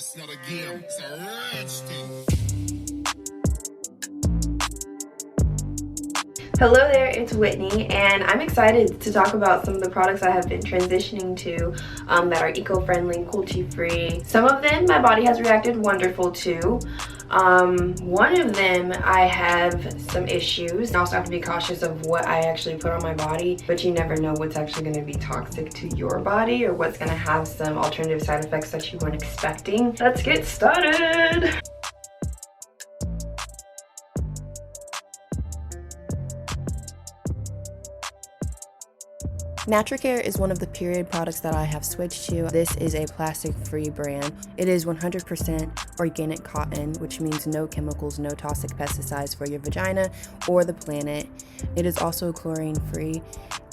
It's not a game, it's a rich thing. Hello there, it's Whitney, and I'm excited to talk about some of the products I have been transitioning to that are eco-friendly, cruelty-free. Some of them my body has reacted wonderful to. One of them I have some issues. I also have to be cautious of what I actually put on my body, but you never know what's actually going to be toxic to your body or what's going to have some alternative side effects that you weren't expecting. Let's get started! Natracare is one of the period products that I have switched to. This is a plastic-free brand. It is 100% organic cotton, which means no chemicals, no toxic pesticides for your vagina or the planet. It is also chlorine-free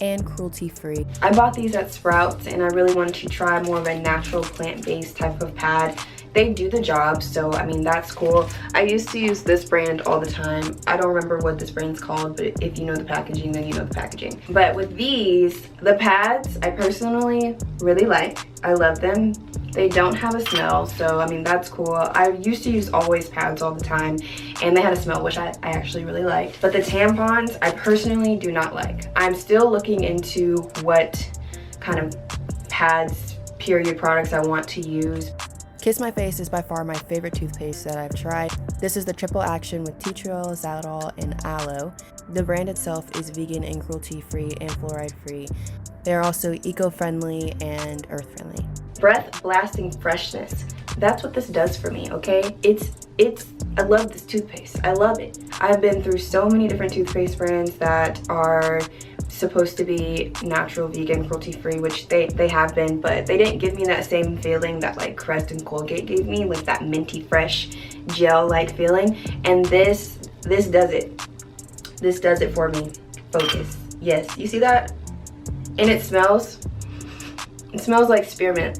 and cruelty-free. I bought these at Sprouts and I really wanted to try more of a natural plant-based type of pad. They do the job, so I mean that's cool. I used to use this brand all the time. I don't remember what this brand's called, but if you know the packaging, then you know the packaging. But with these, the pads, I personally really like. I love them. They don't have a smell, so I mean that's cool. I used to use Always pads all the time and they had a smell, which I actually really liked. But the tampons, I personally do not like. I'm still looking into what kind of pads, period products I want to use. Kiss My Face is by far my favorite toothpaste that I've tried. This is the triple action with tea tree oil, xylitol, and aloe. The brand itself is vegan and cruelty-free and fluoride-free. They are also eco-friendly and earth-friendly. Breath blasting freshness. That's what this does for me, okay? I love this toothpaste. I love it. I've been through so many different toothpaste brands that are supposed to be natural, vegan, cruelty-free, which they have been, but they didn't give me that same feeling that like Crest and Colgate gave me, like that minty fresh gel-like feeling. And this does it. This does it for me. Focus. Yes, you see that? And it smells like spearmint.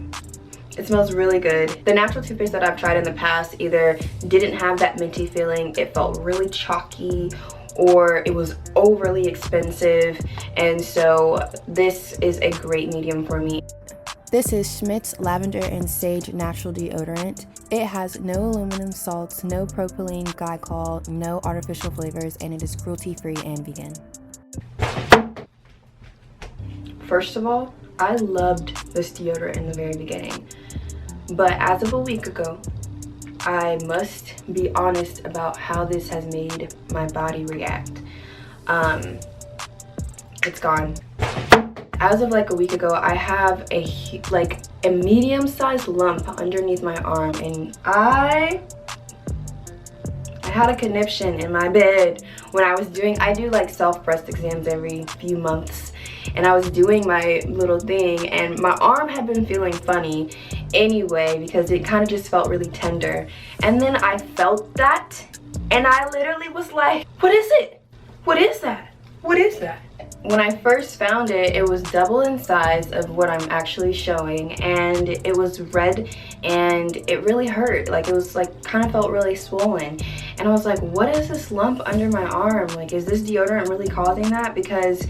It smells really good. The natural toothpaste that I've tried in the past either didn't have that minty feeling, it felt really chalky, or it was overly expensive, and so this is a great medium for me. This is Schmidts Lavender and Sage Natural Deodorant. It has no aluminum salts, no propylene glycol, no artificial flavors, and it is cruelty-free and vegan. First of all, I loved this deodorant in the very beginning, but as of a week ago, I must be honest about how this has made my body react. It's gone. As of like a week ago, I have a medium-sized lump underneath my arm, and I had a conniption in my bed when I do like self-breast exams every few months, and I was doing my little thing and my arm had been feeling funny anyway because it kind of just felt really tender, and then I felt that and I literally was like, what is it? What is that? What is that? When I first found it, it was double in size of what I'm actually showing, and it was red and it really hurt. Like it was like kind of felt really swollen, and I was like, what is this lump under my arm? Like, is this deodorant really causing that? Because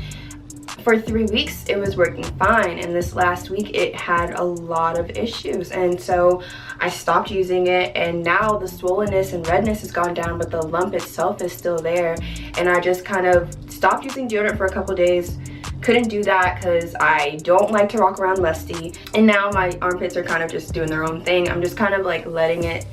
for 3 weeks it was working fine, and this last week it had a lot of issues, and so I stopped using it, and now the swollenness and redness has gone down, but the lump itself is still there. And I just kind of stopped using deodorant for a couple days. Couldn't do that because I don't like to walk around musty, and now my armpits are kind of just doing their own thing. I'm just kind of like letting it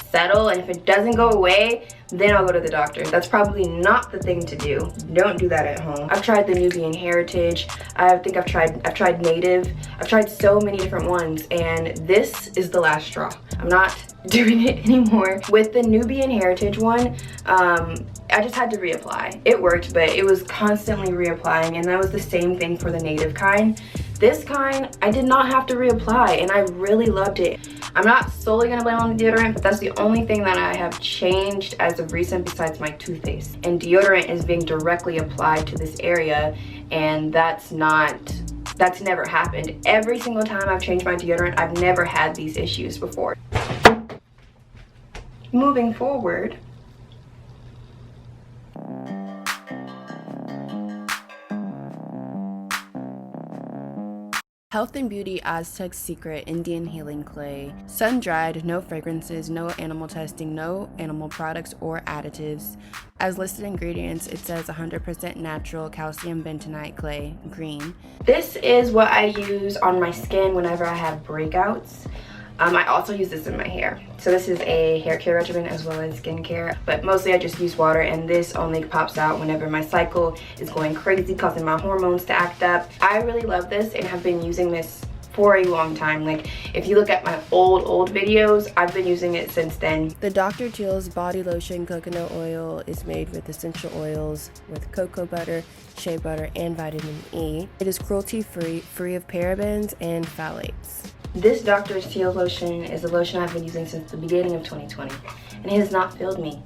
settle, and if it doesn't go away, then I'll go to the doctor. That's probably not the thing to do. Don't do that at home. I've tried the Nubian Heritage. I think I've tried Native. I've tried so many different ones, and this is the last straw. I'm not doing it anymore. With the Nubian Heritage one, I just had to reapply. It worked, but it was constantly reapplying, and that was the same thing for the Native kind. This kind, I did not have to reapply, and I really loved it. I'm not solely gonna blame on the deodorant, but that's the only thing that I have changed as of recent besides my toothpaste. And deodorant is being directly applied to this area, and that's never happened. Every single time I've changed my deodorant, I've never had these issues before. Moving forward, Health and Beauty Aztec Secret Indian Healing Clay. Sun-dried, no fragrances, no animal testing, no animal products or additives. As listed ingredients, it says 100% natural calcium bentonite clay, green. This is what I use on my skin whenever I have breakouts. I also use this in my hair. So this is a hair care regimen as well as skincare, but mostly I just use water, and this only pops out whenever my cycle is going crazy, causing my hormones to act up. I really love this and have been using this for a long time. Like, if you look at my old videos, I've been using it since then. The Dr. Teal's body lotion coconut oil is made with essential oils with cocoa butter, shea butter, and vitamin E. It is cruelty-free, free of parabens and phthalates. This Dr. Teal lotion is a lotion I've been using since the beginning of 2020, and it has not failed me.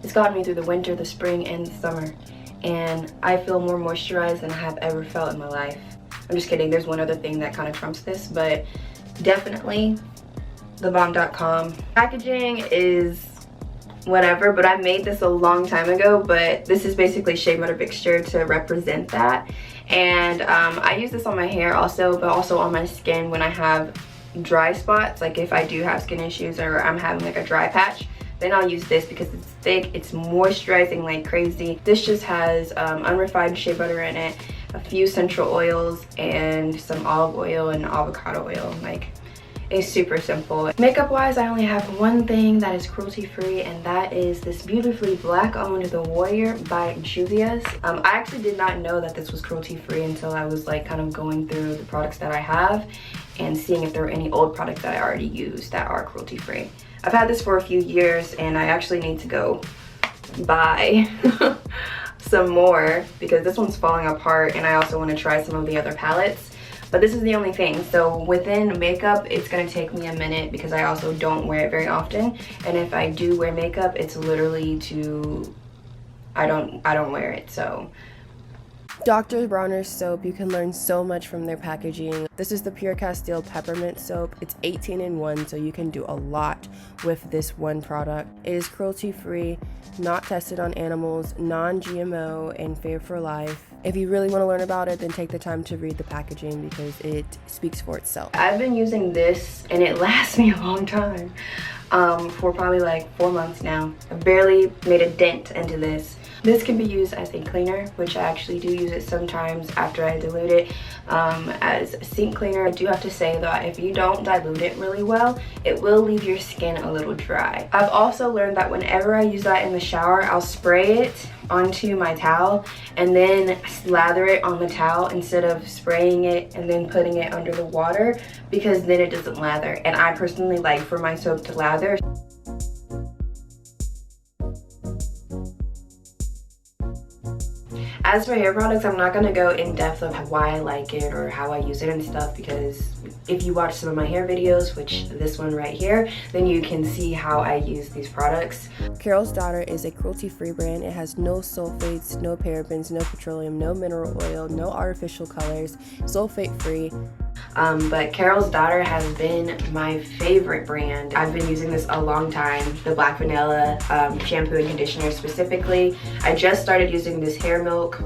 It's gotten me through the winter, the spring, and the summer, and I feel more moisturized than I have ever felt in my life. I'm just kidding, there's one other thing that kind of trumps this, but definitely thebomb.com. Packaging is whatever, but I made this a long time ago, but this is basically shea butter mixture to represent that. And I use this on my hair also, but also on my skin when I have dry spots. Like if I do have skin issues or I'm having like a dry patch, then I'll use this because it's thick, it's moisturizing like crazy. This just has unrefined shea butter in it, a few essential oils, and some olive oil and avocado oil. Like, it's super simple. Makeup wise, I only have one thing that is cruelty free, and that is this beautifully black owned The Warrior by Juvias. I actually did not know that this was cruelty free until I was like kind of going through the products that I have and seeing if there were any old products that I already used that are cruelty free. I've had this for a few years, and I actually need to go buy some more because this one's falling apart, and I also want to try some of the other palettes. But this is the only thing. So within makeup, it's gonna take me a minute because I also don't wear it very often. And if I do wear makeup, it's literally I don't wear it, so. Dr. Bronners soap, you can learn so much from their packaging. This is the Pure Castile Peppermint soap. It's 18 in 1, so you can do a lot with this one product. It is cruelty free, not tested on animals, non-GMO, and fair for life. If you really want to learn about it, then take the time to read the packaging because it speaks for itself. I've been using this and it lasts me a long time, for probably like 4 months now. I've barely made a dent into this. This can be used as a cleaner, which I actually do use it sometimes after I dilute it as a sink cleaner. I do have to say that if you don't dilute it really well, it will leave your skin a little dry. I've also learned that whenever I use that in the shower, I'll spray it onto my towel and then slather it on the towel instead of spraying it and then putting it under the water, because then it doesn't lather. And I personally like for my soap to lather. As for hair products, I'm not going to go in depth of why I like it or how I use it and stuff, because if you watch some of my hair videos, which this one right here, then you can see how I use these products. Carrol's Daughter is a cruelty-free brand. It has no sulfates, no parabens, no petroleum, no mineral oil, no artificial colors, sulfate-free. But Carrol's Daughter has been my favorite brand. I've been using this a long time, the black vanilla shampoo and conditioner specifically. I just started using this hair milk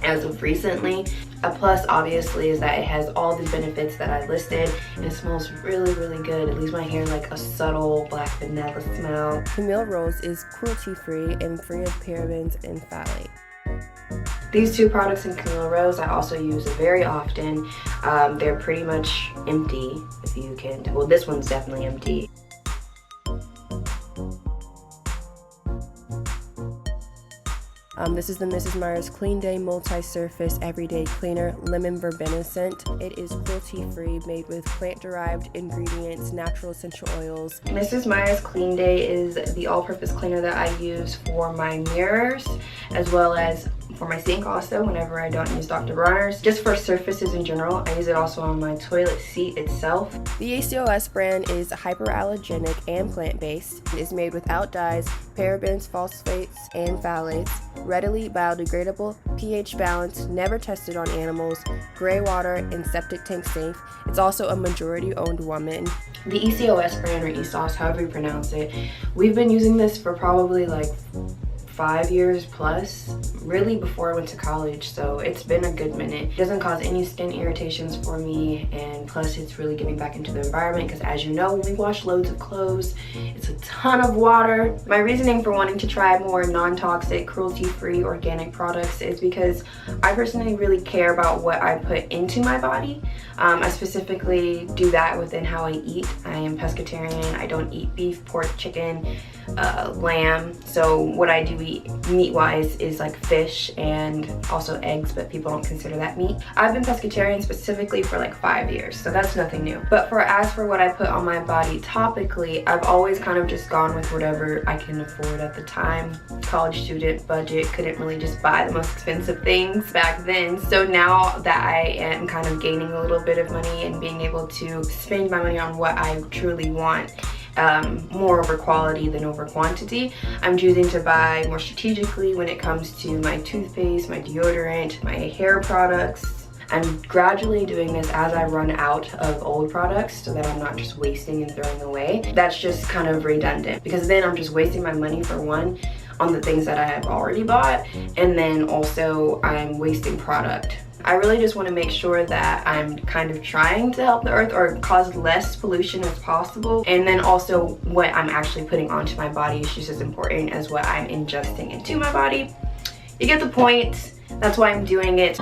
as of recently. A plus obviously is that it has all the benefits that I listed, and it smells really, really good. It leaves my hair like a subtle black vanilla smell. Camille Rose is cruelty-free and free of parabens and phthalates. These two products in Camille Rose I also use very often. They're pretty much empty, if you can tell. Well, this one's definitely empty. This is the Mrs. Meyers Clean Day Multi-Surface Everyday Cleaner Lemon Verbena Scent. It is cruelty-free, made with plant-derived ingredients, natural essential oils. Mrs. Meyers Clean Day is the all-purpose cleaner that I use for my mirrors, as well as for my sink also whenever I don't use Dr. Bronners. Just for surfaces in general, I use it also on my toilet seat itself. The ACOS brand is hyperallergenic and plant-based. It is made without dyes, parabens, phosphates, and phthalates, readily biodegradable, pH balanced, never tested on animals, gray water, and septic tank safe. It's also a majority-owned woman. The ECOS brand, or ESOS, however you pronounce it, we've been using this for probably like 5 years plus, really before I went to college, so it's been a good minute. It doesn't cause any skin irritations for me, and plus it's really getting back into the environment because, as you know, when we wash loads of clothes, it's a ton of water. My reasoning for wanting to try more non-toxic, cruelty-free organic products is because I personally really care about what I put into my body. I specifically do that within how I eat. I am pescatarian. I don't eat beef, pork, chicken, lamb. So what I do eat meat-wise is like fish and also eggs, but people don't consider that meat. I've been pescatarian specifically for like 5 years, so that's nothing new. But as for what I put on my body topically, I've always kind of just gone with whatever I can afford at the time. College student budget, couldn't really just buy the most expensive things back then. So now that I am kind of gaining a little bit of money and being able to spend my money on what I truly want, more over quality than over quantity, I'm choosing to buy more strategically when it comes to my toothpaste, my deodorant, my hair products. I'm gradually doing this as I run out of old products so that I'm not just wasting and throwing away. That's just kind of redundant because then I'm just wasting my money, for one, on the things that I have already bought, and then also I'm wasting product. I really just want to make sure that I'm kind of trying to help the earth or cause less pollution as possible, and then also what I'm actually putting onto my body is just as important as what I'm ingesting into my body. You get the point. That's why I'm doing it.